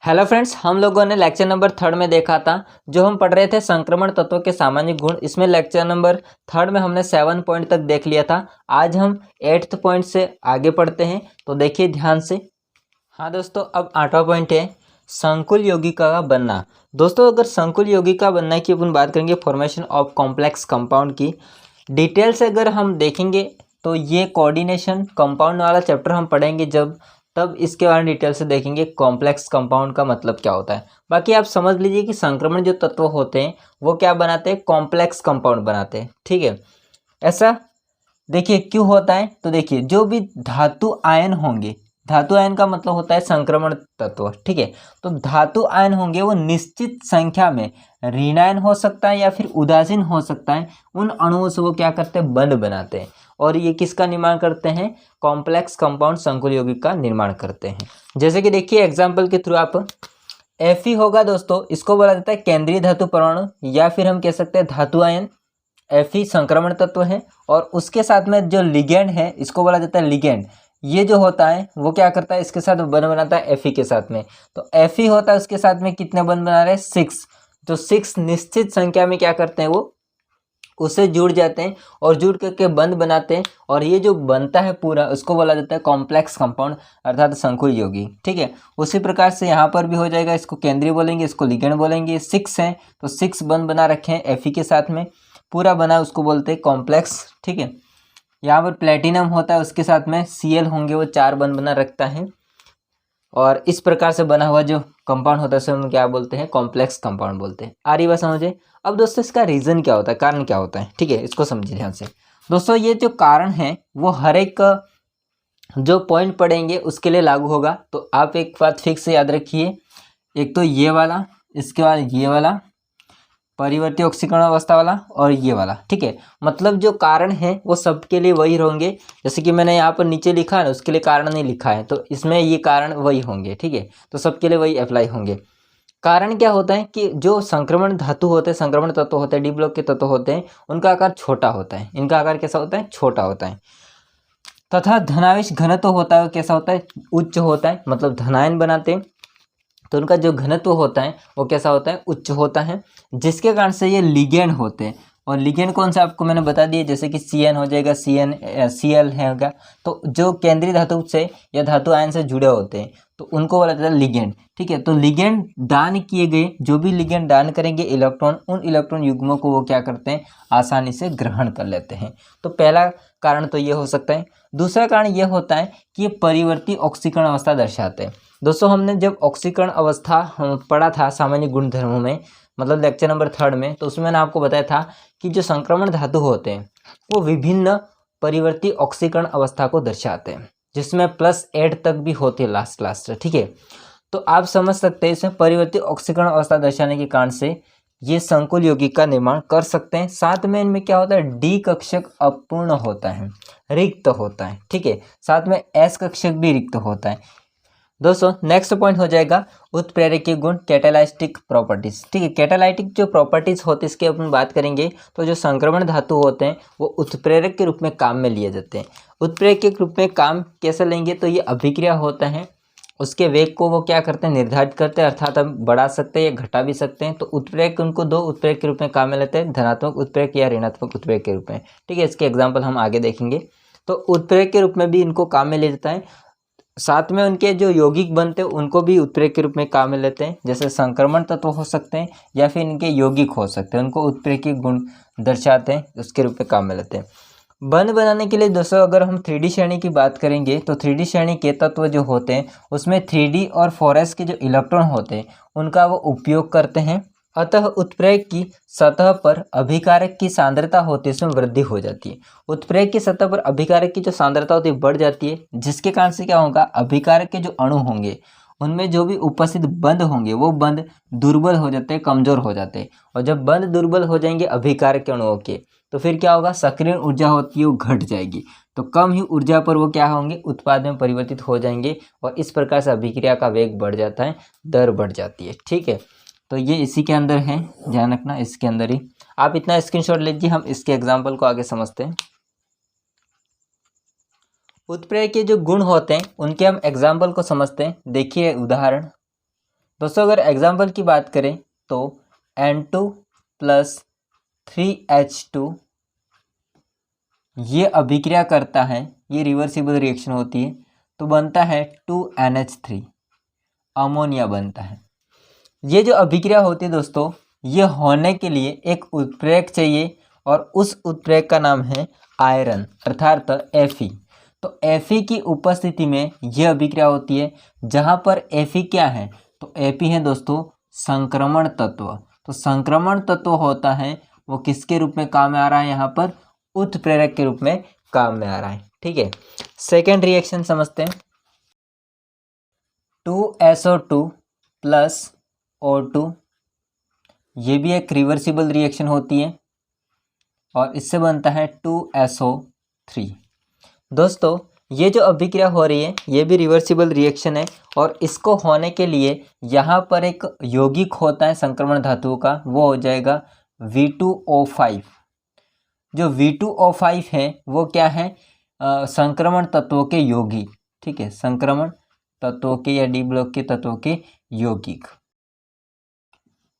Hello friends, हम लोगों ने लेक्चर नंबर 3 में देखा था। जो हम पढ़ रहे थे संक्रमण तत्वों के सामान्य गुण, इसमें लेक्चर नंबर 3 में हमने 7 पॉइंट तक देख लिया था। आज हम 8th पॉइंट से आगे पढ़ते हैं, तो देखिए ध्यान से। हाँ दोस्तों, अब 8वां पॉइंट है संकुल यौगिका का बनना। दोस्तों, अगर संकुल यौगिका बनना की अपन बात करेंगे, फॉर्मेशन ऑफ कॉम्प्लेक्स कंपाउंड की डिटेल से अगर हम देखेंगे तो ये कोऑर्डिनेशन कंपाउंड वाला चैप्टर हम पढ़ेंगे जब, तब इसके बारे में डिटेल से देखेंगे कॉम्प्लेक्स कंपाउंड का मतलब क्या होता है। बाकी आप समझ लीजिए कि संक्रमण जो तत्व होते हैं वो क्या बनाते हैं, कॉम्प्लेक्स कंपाउंड बनाते हैं। ठीक है, ऐसा देखिए क्यों होता है। तो देखिए, जो भी धातु आयन होंगे, धातु आयन का मतलब होता है संक्रमण तत्व। ठीक है, तो धातु आयन होंगे वो निश्चित संख्या में ऋणायन हो सकता है या फिर उदासीन हो सकता है। उन अणुओं से वो क्या करते हैं, बंध बनाते हैं, और ये किसका निर्माण करते हैं, कॉम्प्लेक्स कंपाउंड संकुल यौगिक का निर्माण करते हैं। जैसे कि देखिए एग्जाम्पल के थ्रू आप Fe होगा दोस्तों, इसको बोला जाता है केंद्रीय धातु परमाणु, या फिर हम कह सकते हैं धातु आयन। Fe संक्रमण तत्व है, और उसके साथ में जो लिगेंड है इसको बोला जाता है लिगेंड। ये जो होता है वो क्या करता है, इसके साथ बंध बनाता है Fe के साथ में। तो Fe होता है, उसके साथ में कितने बंध बना रहे हैं, 6। तो 6 निश्चित संख्या में क्या करते हैं, वो उससे जुड़ जाते हैं और जुड़ करके बंध बनाते हैं, और ये जो बनता है पूरा उसको बोला जाता है कॉम्प्लेक्स कंपाउंड अर्थात संकुल यौगिक। ठीक है, उसी प्रकार से यहाँ पर भी हो जाएगा। इसको केंद्रीय बोलेंगे, इसको लिगेंड बोलेंगे। 6 हैं तो 6 बंध बना रखे हैं Fe के साथ में, पूरा बना उसको बोलते हैं कॉम्प्लेक्स। ठीक है, यहाँ पर प्लेटिनम होता है, उसके साथ में Cl होंगे, वो 4 बंध बना रखता है, और इस प्रकार से बना हुआ जो कंपाउंड होता है उसे हम क्या बोलते हैं, कॉम्प्लेक्स कंपाउंड बोलते हैं। आ रही बात समझे। अब दोस्तों इसका रीज़न क्या होता है, कारण क्या होता है। ठीक है, इसको समझिए ध्यान से। दोस्तों ये जो कारण है वो हर एक जो पॉइंट पढ़ेंगे उसके लिए लागू होगा। तो आप एक बात फिक्स से याद रखिए, एक तो ये वाला, इसके बाद ये वाला परिवर्ती ऑक्सीकरण अवस्था वाला, और ये वाला। ठीक है, मतलब जो कारण है वो सबके लिए वही होंगे। जैसे कि मैंने यहाँ पर नीचे लिखा है ना, उसके लिए कारण नहीं लिखा है, तो इसमें ये कारण वही होंगे। ठीक है, तो सबके लिए वही अप्लाई होंगे। कारण क्या होता है कि जो संक्रमण धातु होते हैं, संक्रमण तत्व होते हैं, डी ब्लॉक के तत्व होते हैं, उनका आकार छोटा होता है। इनका आकार कैसा होता है, छोटा होता है। तथा धनावेश घनत्व होता है, कैसा होता है, उच्च होता है। मतलब धनायन बनाते हैं तो उनका जो घनत्व होता है वो कैसा होता है, उच्च होता है, जिसके कारण से ये लिगेंड होते हैं। और लिगेंड कौन सा आपको मैंने बता दिया, जैसे कि Cn हो जाएगा, Cl होगा। तो जो केंद्रीय धातु से या धातु आयन से जुड़े होते हैं तो उनको बोला जाता है लिगेंड। ठीक है, तो लिगेंड दान किए गए, जो भी लिगेंड दान करेंगे इलेक्ट्रॉन, उन इलेक्ट्रॉन युग्मों को वो क्या करते हैं, आसानी से ग्रहण कर लेते हैं। तो पहला कारण तो ये हो सकता है। दूसरा कारण ये होता है कि ये परिवर्ती ऑक्सीकरण अवस्था दर्शाते हैं। दोस्तों हमने जब ऑक्सीकरण अवस्था पढ़ा था सामान्य गुणधर्मों में, मतलब लेक्चर नंबर 3 में, तो उसमें मैंने आपको बताया था कि जो संक्रमण धातु होते हैं वो विभिन्न परिवर्ती ऑक्सीकरण अवस्था को दर्शाते हैं, जिसमें +8 तक भी होते हैं लास्ट। ठीक है, तो आप समझ सकते हैं इसमें परिवर्ती ऑक्सीकरण अवस्था दर्शाने के कारण से ये संकुल यौगिक का निर्माण कर सकते हैं। साथ में इनमें क्या होता है, डी कक्षक अपूर्ण होता है, रिक्त होता है। ठीक है, साथ में एस कक्षक भी रिक्त होता है। दोस्तों नेक्स्ट पॉइंट हो जाएगा उत्प्रेरकीय गुण, कैटालाइटिक प्रॉपर्टीज। ठीक है, कैटालाइटिक जो प्रॉपर्टीज होती है इसकी अपन बात करेंगे, तो जो संक्रमण धातु होते हैं वो उत्प्रेरक के रूप में काम में लिए जाते हैं। उत्प्रेरक के रूप में काम कैसे लेंगे, तो ये अभिक्रिया होता है, उसके वेग को वो क्या करते हैं, निर्धारित करते हैं, अर्थात हम बढ़ा सकते हैं या घटा भी सकते हैं। तो उत्प्रेरक उनको 2 उत्प्रेरक के रूप में काम में लेते हैं, धनात्मक उत्प्रेरक या ऋणात्मक उत्प्रेरक के रूप में। ठीक है, इसके एग्जाम्पल हम आगे देखेंगे। तो उत्प्रेरक के रूप में भी इनको काम में ले जाता है, साथ में उनके जो यौगिक बनते हैं उनको भी उत्प्रेरक के रूप में काम में लेते हैं। जैसे संक्रमण तत्व हो सकते हैं या फिर इनके यौगिक हो सकते हैं, उनको उत्प्रेरकीय गुण दर्शाते हैं, उसके रूप में काम में लेते हैं। बंध बनाने के लिए दोस्तों अगर हम 3D श्रेणी की बात करेंगे, तो 3D श्रेणी के तत्व जो होते हैं उसमें 3D और 4s के जो इलेक्ट्रॉन होते हैं उनका वो उपयोग करते हैं। अतः उत्प्रेरक की सतह पर अभिकारक की सांद्रता होती है, इसमें वृद्धि हो जाती है। उत्प्रेरक की सतह पर अभिकारक की जो सांद्रता होती है बढ़ जाती है, जिसके कारण से क्या होगा, अभिकारक के जो अणु होंगे उनमें जो भी उपस्थित बंध होंगे वो बंध दुर्बल हो जाते हैं, कमजोर हो जाते हैं। और जब बंध दुर्बल हो जाएंगे अभिकारक के अणुओं के, तो फिर क्या होगा, सक्रिय ऊर्जा होती है वो घट जाएगी। तो कम ही ऊर्जा पर वो क्या होंगे, उत्पाद में परिवर्तित हो जाएंगे, और इस प्रकार से अभिक्रिया का वेग बढ़ जाता है, दर बढ़ जाती है। ठीक है, तो ये इसी के अंदर है, ध्यान रखना इसके अंदर ही। आप इतना स्क्रीनशॉट लीजिए, हम इसके एग्जाम्पल को आगे समझते हैं। उत्प्रेरक के जो गुण होते हैं उनके हम एग्जाम्पल को समझते हैं। देखिए उदाहरण, दोस्तों अगर एग्जाम्पल की बात करें तो N2 + 3H2 ये अभिक्रिया करता है, ये रिवर्सिबल रिएक्शन होती है, तो बनता है 2NH3 अमोनिया बनता है। ये जो अभिक्रिया होती है दोस्तों, ये होने के लिए एक उत्प्रेरक चाहिए और उस उत्प्रेरक का नाम है आयरन अर्थात Fe। तो Fe की उपस्थिति में यह अभिक्रिया होती है, जहाँ पर Fe क्या है, तो Fe है दोस्तों संक्रमण तत्व। तो संक्रमण तत्व होता है वो किसके रूप में काम में आ रहा है, यहाँ पर उत्प्रेरक के रूप में काम में आ रहा है। ठीक है, सेकेंड रिएक्शन समझते हैं। 2SO2 + O2 ये भी एक रिवर्सिबल रिएक्शन होती है और इससे बनता है 2SO3। दोस्तों ये जो अभिक्रिया हो रही है ये भी रिवर्सिबल रिएक्शन है और इसको होने के लिए यहाँ पर एक यौगिक होता है संक्रमण धातुओं का, वो हो जाएगा V2O5। जो V2O5 है वो क्या है, संक्रमण तत्वों के यौगिक। ठीक है, संक्रमण तत्वों के या डी ब्लॉक के तत्वों के यौगिक।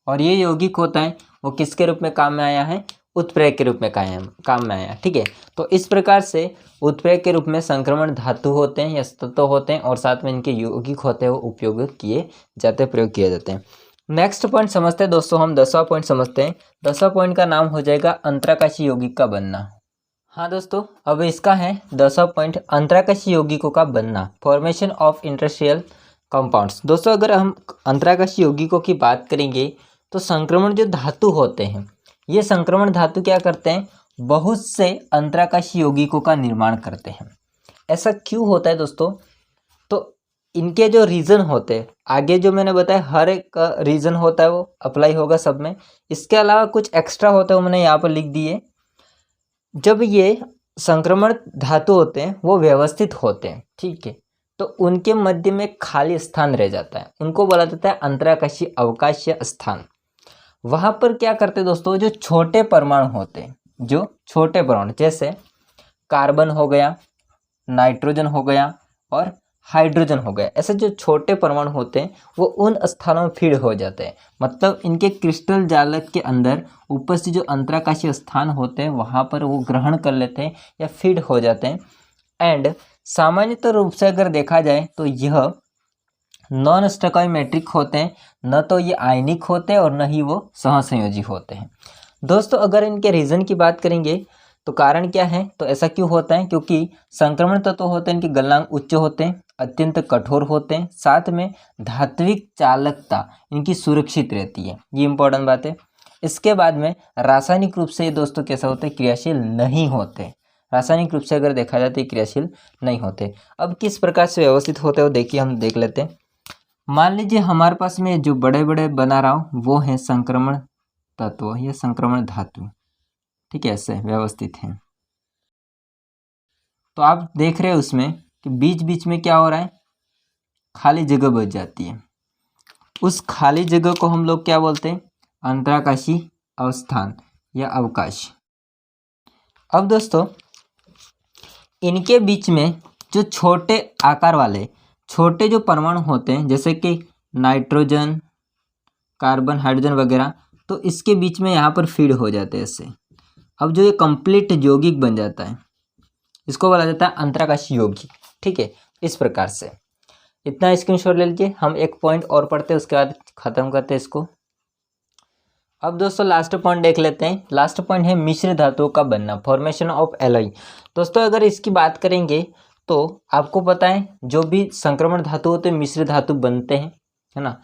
और ये यौगिक होता है वो किसके रूप में काम में आया है, उत्प्रेरक के रूप में काम में आया। ठीक है, तो इस प्रकार से उत्प्रेरक के रूप में संक्रमण धातु होते हैं या तत्व होते हैं और साथ में इनके यौगिक होते हैं, वो उपयोग किए जाते हैं, प्रयोग किए जाते हैं। नेक्स्ट पॉइंट समझते हैं दोस्तों, हम 10वां पॉइंट समझते हैं। 10वां पॉइंट का नाम हो जाएगा अंतराकाशी यौगिक का बनना। हाँ दोस्तों, अब इसका है 10वां पॉइंट अंतराकाशी यौगिकों का बनना, फॉर्मेशन ऑफ इंटरस्टेशियल कंपाउंड्स। दोस्तों अगर हम अंतराकाशी यौगिकों की बात करेंगे तो संक्रमण जो धातु होते हैं, ये संक्रमण धातु क्या करते हैं, बहुत से अंतराकाशी यौगिकों का निर्माण करते हैं। ऐसा क्यों होता है दोस्तों, तो इनके जो रीजन होते हैं, आगे जो मैंने बताया हर एक रीजन होता है वो अप्लाई होगा सब में, इसके अलावा कुछ एक्स्ट्रा होता है वो मैंने यहाँ पर लिख दिए। जब ये संक्रमण धातु होते हैं वो व्यवस्थित होते हैं, ठीक है, तो उनके मध्य में खाली स्थान रह जाता है, उनको बोला जाता है अंतराकाशी अवकाशीय स्थान। वहाँ पर क्या करते हैं दोस्तों, जो छोटे परमाणु होते हैं, जो छोटे परमाणु जैसे कार्बन हो गया, नाइट्रोजन हो गया और हाइड्रोजन हो गया, ऐसे जो छोटे परमाणु होते हैं वो उन स्थानों में फीड हो जाते हैं। मतलब इनके क्रिस्टल जालक के अंदर उपस्थित जो अंतराकाशीय स्थान होते हैं वहाँ पर वो ग्रहण कर लेते हैं या फीड हो जाते हैं। एंड सामान्यतः रूप से अगर देखा जाए तो यह नॉन स्टोइकोमेट्रिक होते हैं, न तो ये आयनिक होते हैं और न ही वो सहसंयोजी होते हैं। दोस्तों अगर इनके रीज़न की बात करेंगे तो कारण क्या है, तो ऐसा क्यों होता है, क्योंकि संक्रमण तत्व होते हैं इनके गलनांक उच्च होते हैं, अत्यंत कठोर होते हैं, साथ में धात्विक चालकता इनकी सुरक्षित रहती है, ये इंपॉर्टेंट बात है। इसके बाद में रासायनिक रूप से ये दोस्तों कैसा होते हैं, क्रियाशील नहीं होते। रासायनिक रूप से अगर देखा जाए तो ये क्रियाशील नहीं होते। अब किस प्रकार से व्यवस्थित होते हैं वो देखिए, हम देख लेते हैं। मान लीजिए हमारे पास में जो बड़े बड़े बना रहा हूँ वो है संक्रमण तत्व या संक्रमण धातु, ठीक है, ऐसे व्यवस्थित हैं। तो आप देख रहे हैं उसमें कि बीच बीच में क्या हो रहा है, खाली जगह बच जाती है। उस खाली जगह को हम लोग क्या बोलते हैं, अंतराकाशी अवस्थान या अवकाश। अब दोस्तों इनके बीच में जो छोटे आकार वाले छोटे जो परमाणु होते हैं जैसे कि नाइट्रोजन, कार्बन, हाइड्रोजन वगैरह, तो इसके बीच में यहाँ पर फीड हो जाते हैं इससे। अब जो ये कंप्लीट यौगिक बन जाता है इसको बोला जाता है अंतराकाशी यौगिक। ठीक है, इस प्रकार से इतना स्क्रीनशॉट ले लीजिए। हम एक पॉइंट और पढ़ते हैं उसके बाद खत्म करते हैं इसको। अब दोस्तों लास्ट पॉइंट देख लेते हैं। लास्ट पॉइंट है मिश्र धातुओं का बनना, फॉर्मेशन ऑफ एलॉय। दोस्तों अगर इसकी बात करेंगे तो आपको पता है जो भी संक्रमण धातु होते हैं मिश्र धातु बनते हैं, है ना।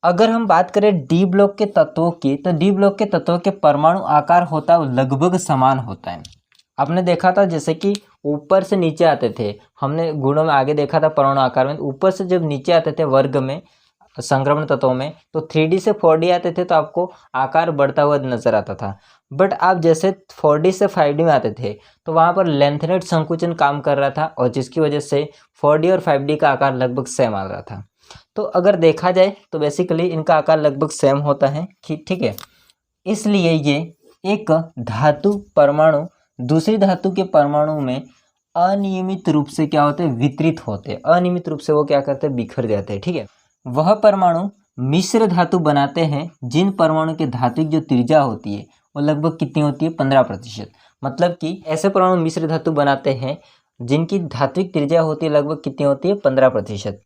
अगर हम बात करें डी ब्लॉक के तत्वों की, तो डी ब्लॉक के तत्वों के परमाणु आकार होता है वो लगभग समान होता है। आपने देखा था जैसे कि ऊपर से नीचे आते थे, हमने गुणों में आगे देखा था परमाणु आकार में, ऊपर से जब नीचे आते थे वर्ग में संक्रमण तत्वों में तो 3D से 4D आते थे तो आपको आकार बढ़ता हुआ नजर आता था। बट आप जैसे 4D से 5D में आते थे तो वहाँ पर लेंथनेट संकुचन काम कर रहा था और जिसकी वजह से 4D और 5D का आकार लगभग सेम आ रहा था। तो अगर देखा जाए तो बेसिकली इनका आकार लगभग सेम होता है, ठीक है। इसलिए ये एक धातु परमाणु दूसरी धातु के परमाणु में अनियमित रूप से क्या होते हैं, वितरित होते हैं। अनियमित रूप से वो क्या करते हैं, बिखर जाते हैं। ठीक है, वह परमाणु मिश्र धातु बनाते हैं जिन परमाणु के धात्विक जो त्रिज्या होती है वो लगभग कितनी होती है, 15%। मतलब कि ऐसे परमाणु मिश्र धातु बनाते हैं जिनकी धात्विक त्रिज्या होती है लगभग कितनी होती है, 15%।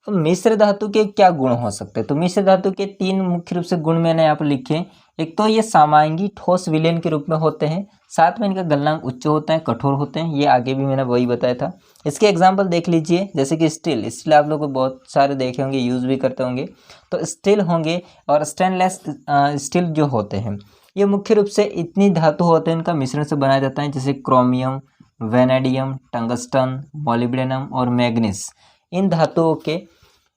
तो मिश्र धातु के क्या गुण हो सकते हैं? तो मिश्र धातु के 3 मुख्य रूप से गुण मैंने यहाँ पर लिखे। एक तो ये समांगी ठोस विलयन के रूप में होते हैं, साथ में इनका गलनांक उच्च होता है, कठोर होते हैं। ये आगे भी मैंने वही बताया था। इसके एग्जाम्पल देख लीजिए, जैसे कि स्टील आप लोग को बहुत सारे देखे होंगे, यूज़ भी करते होंगे। तो स्टील होंगे और स्टेनलेस स्टील जो होते हैं ये मुख्य रूप से इतनी धातु होते हैं इनका मिश्रण से बनाया जाता है, जैसे क्रोमियम, वेनेडियम, टंगस्टन, मोलिब्डेनम और मैग्नीज। इन धातुओं के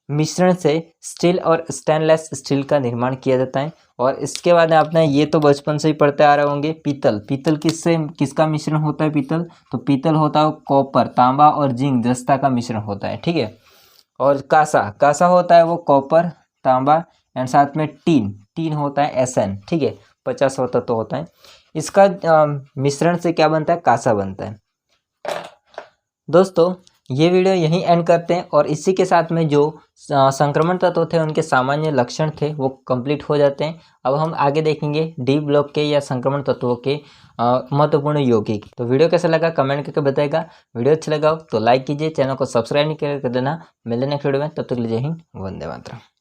मिश्रण से स्टील और स्टेनलेस स्टील का निर्माण किया जाता है। और इसके बाद आपने ये तो बचपन से ही पढ़ते आ रहे होंगे, पीतल किसका मिश्रण होता है पीतल? तो पीतल होता है कॉपर, तांबा और जिंक जस्ता का मिश्रण होता है, ठीक है। और कांसा होता है वो कॉपर, तांबा एंड साथ में टीन होता है Sn, ठीक है। 50 तत्व होता है। इसका मिश्रण से क्या बनता है, कांसा बनता है। दोस्तों ये वीडियो यहीं एंड करते हैं और इसी के साथ में जो संक्रमण तत्व थे उनके सामान्य लक्षण थे वो कंप्लीट हो जाते हैं। अब हम आगे देखेंगे डी ब्लॉक के या संक्रमण तत्वों के महत्वपूर्ण यौगिक। तो वीडियो कैसा लगा कमेंट करके बताएगा। वीडियो अच्छा लगा तो लाइक कीजिए, चैनल को सब्सक्राइब नहीं कर देना। मिलते नेक्स्ट वीडियो में, तब तक के लिए जय हिंद, वंदे मातरम।